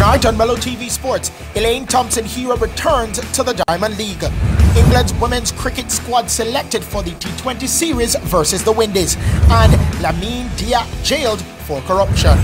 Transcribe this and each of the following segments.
Tonight on Mello Tv Sports, Elaine Thompson-Hero returns to the Diamond League. England's women's cricket squad selected for the T20 series versus the Windies. And Lamine Diak jailed for corruption.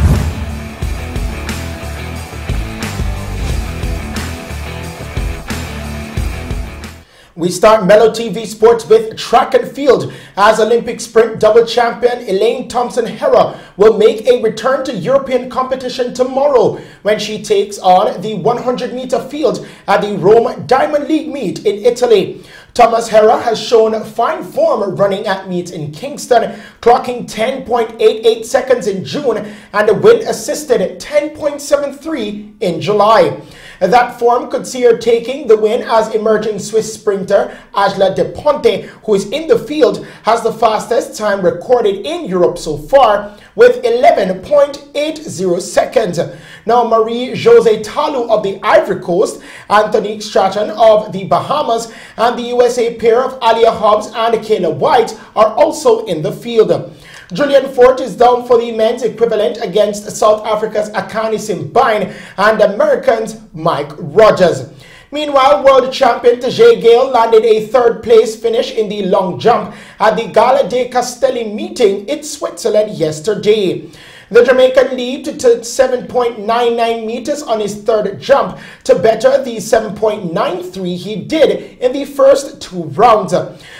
We start Mello TV Sports with track and field, as Olympic sprint double champion Elaine Thompson-Hero will make a return to European competition tomorrow when she takes on the 100-meter field at the Rome Diamond League meet in Italy. Thompson-Hero has shown fine form running at meets in Kingston, clocking 10.88 seconds in June and a wind-assisted 10.73 in July. That form could see her taking the win, as emerging Swiss sprinter Ajla De Ponte, who is in the field, has the fastest time recorded in Europe so far with 11.80 seconds. Now, Marie-Josée Talu of the Ivory Coast, Anthony Stratton of the Bahamas, and the USA pair of Alia Hobbs and Kayla White are also in the field. Julian Fort is down for the men's equivalent against South Africa's Akani Simbine and Americans' Mike Rogers. Meanwhile, world champion Tajay Gale landed a third-place finish in the long jump at the Gala de Castelli meeting in Switzerland yesterday. The Jamaican leaped to 7.99 meters on his third jump to better the 7.93 he did in the first two rounds.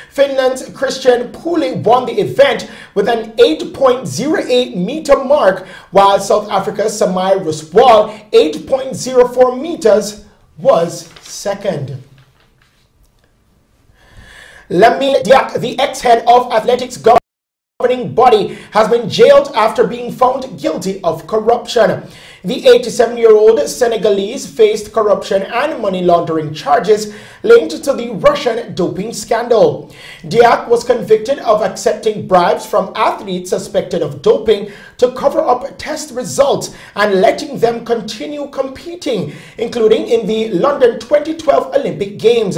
Finland's Christian Pooley won the event with an 8.08 meter mark, while South Africa's Samai Ruswal, 8.04 meters, was second. Lamine Diak, the ex-head of athletics governing body, has been jailed after being found guilty of corruption. The 87-year-old Senegalese faced corruption and money laundering charges linked to the Russian doping scandal. Diak was convicted of accepting bribes from athletes suspected of doping to cover up test results and letting them continue competing, including in the London 2012 Olympic Games.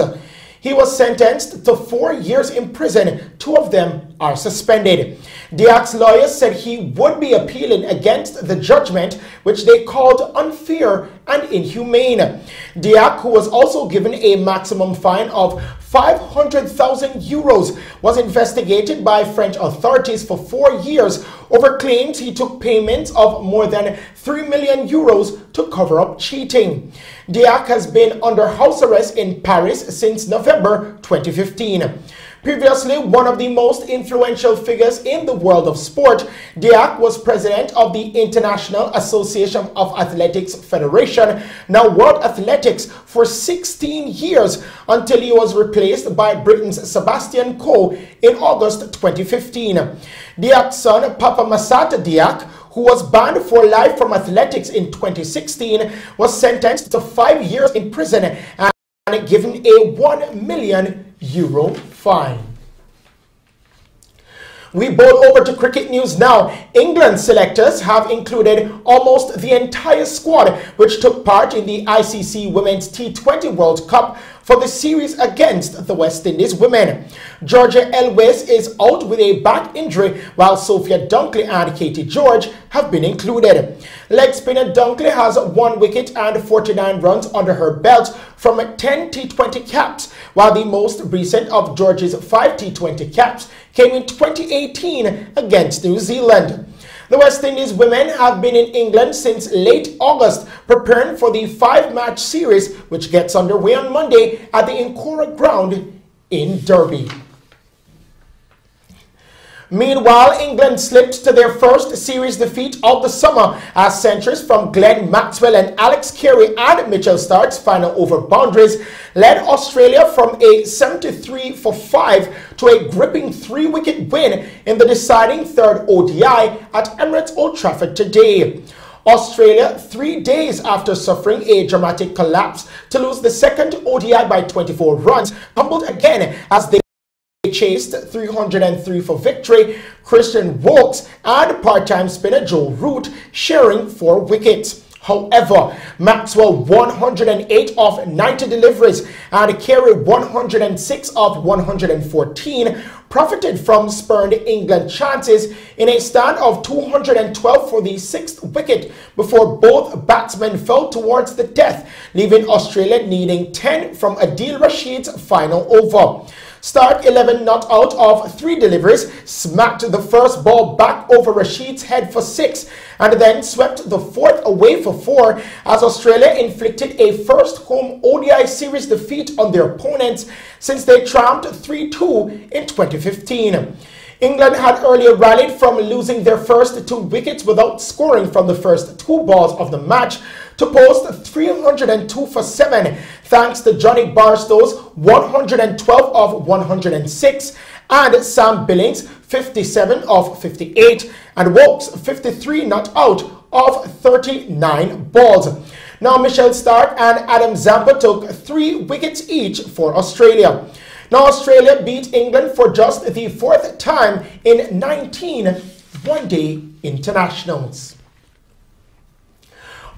He was sentenced to 4 years in prison. 2 of them are suspended. Diak's lawyers said he would be appealing against the judgment, which they called unfair and inhumane. Diak, who was also given a maximum fine of 500,000 euros, was investigated by French authorities for 4 years over claims he took payments of more than 3 million euros to cover up cheating. Diak has been under house arrest in Paris since November 2015. Previously one of the most influential figures in the world of sport, Diak was president of the International Association of Athletics Federation, now World Athletics, for 16 years until he was replaced by Britain's Sebastian Coe in August 2015. Diak's son, Papa Massata Diak, who was banned for life from athletics in 2016, was sentenced to 5 years in prison and given a €1 million fine. We bowl over to cricket news now. England selectors have included almost the entire squad which took part in the ICC Women's T20 World Cup for the series against the West Indies women. Georgia Elwes is out with a back injury, while Sophia Dunkley and Katie George have been included. Leg spinner Dunkley has 1 wicket and 49 runs under her belt from 10 T20 caps, while the most recent of George's 5 T20 caps came in 2018 against New Zealand. The West Indies women have been in England since late August, preparing for the 5-match series, which gets underway on Monday at the Incora ground in Derby. Meanwhile, England slipped to their first series defeat of the summer as centres from Glenn Maxwell and Alex Carey and Mitchell Stark's final over boundaries led Australia from a 73-for-5 to a gripping 3-wicket win in the deciding third ODI at Emirates Old Trafford today. Australia, 3 days after suffering a dramatic collapse to lose the second ODI by 24 runs, humbled again as they chased 303 for victory, Christian Vokes and part-time spinner Joe Root sharing 4 wickets. However, Maxwell 108 of 90 deliveries and Carey 106 of 114 profited from spurned England chances in a stand of 212 for the 6th wicket before both batsmen fell towards the death, leaving Australia needing 10 from Adil Rashid's final over. Stark 11 not out of 3 deliveries, smacked the first ball back over Rashid's head for 6 and then swept the 4th away for 4 as Australia inflicted a first home ODI series defeat on their opponents since they triumphed 3-2 in 2015. England had earlier rallied from losing their first 2 wickets without scoring from the first 2 balls of the match to post 302 for 7 thanks to Johnny Barstow's 112 of 106 and Sam Billings' 57 of 58 and Woakes' 53 not out of 39 balls. Now Michelle Stark and Adam Zampa took 3 wickets each for Australia. Now Australia beat England for just the 4th time in 19 one-day internationals.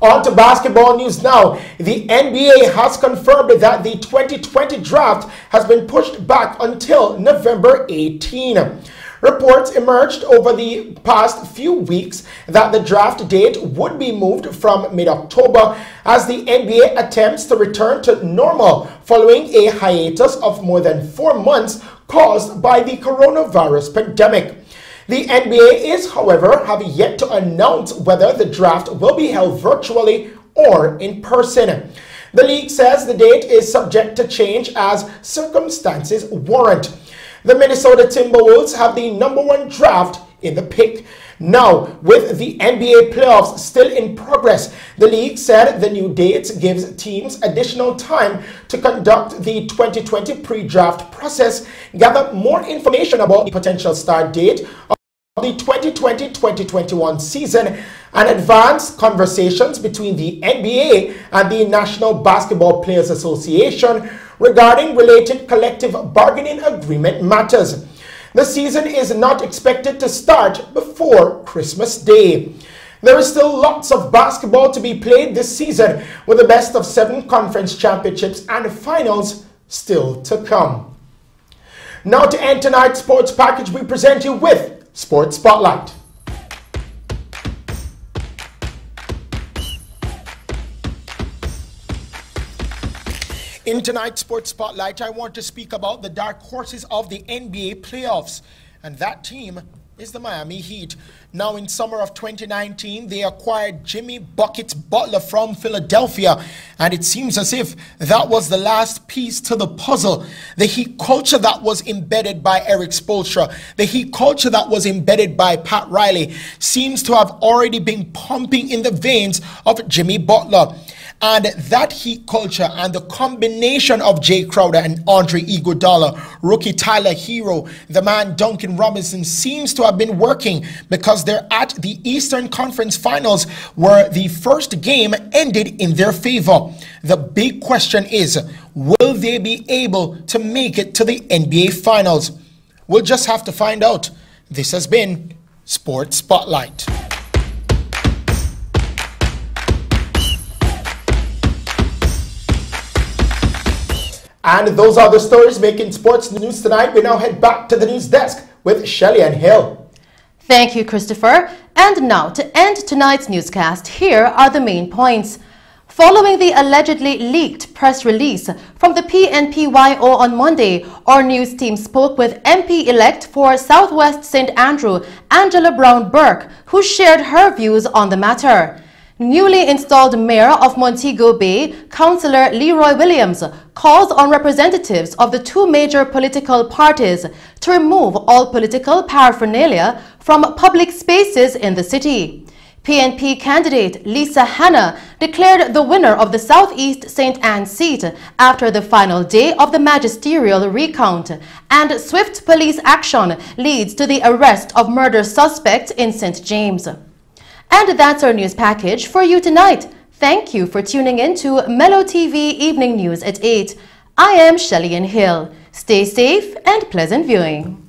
On to basketball news now. The NBA has confirmed that the 2020 draft has been pushed back until November 18. Reports emerged over the past few weeks that the draft date would be moved from mid-October as the NBA attempts to return to normal following a hiatus of more than 4 months caused by the coronavirus pandemic. The NBA is, however, have yet to announce whether the draft will be held virtually or in person. The league says the date is subject to change as circumstances warrant. The Minnesota Timberwolves have the #1 draft in the pick. Now, with the NBA playoffs still in progress, the league said the new dates gives teams additional time to conduct the 2020 pre-draft process, gather more information about the potential start date of the 2020-2021 season, and advance conversations between the NBA and the National Basketball Players Association regarding related collective bargaining agreement matters. The season is not expected to start before Christmas Day. There is still lots of basketball to be played this season, with the best of 7 conference championships and finals still to come. Now to end tonight's sports package, we present you with Sports Spotlight. In tonight's Sports Spotlight, I want to speak about the dark horses of the NBA playoffs, and that team is the Miami Heat. Now, in summer of 2019, they acquired Jimmy Buckets Butler from Philadelphia, and it seems as if that was the last piece to the puzzle. The Heat culture that was embedded by Eric Spoelstra, the Heat culture that was embedded by Pat Riley, seems to have already been pumping in the veins of Jimmy Butler. And that Heat culture and the combination of Jay Crowder and Andre Iguodala, rookie Tyler Hero, the man Duncan Robinson, seems to have been working because they're at the Eastern Conference Finals where the first game ended in their favor. The big question is, will they be able to make it to the NBA Finals? We'll just have to find out. This has been Sports Spotlight. And those are the stories making sports news tonight. We now head back to the news desk with Shelley and Hill. Thank you, Christopher. And now, to end tonight's newscast, here are the main points. Following the allegedly leaked press release from the PNPYO on Monday, our news team spoke with MP-elect for Southwest St. Andrew, Angela Brown Burke, who shared her views on the matter. Newly installed Mayor of Montego Bay, Councillor Leroy Williams, calls on representatives of the 2 major political parties to remove all political paraphernalia from public spaces in the city. PNP candidate Lisa Hanna declared the winner of the Southeast St. Anne seat after the final day of the magisterial recount, and swift police action leads to the arrest of murder suspect in St. James. And that's our news package for you tonight. Thank you for tuning in to Mello TV Evening News at 8. I am Shelley Hill. Stay safe and pleasant viewing.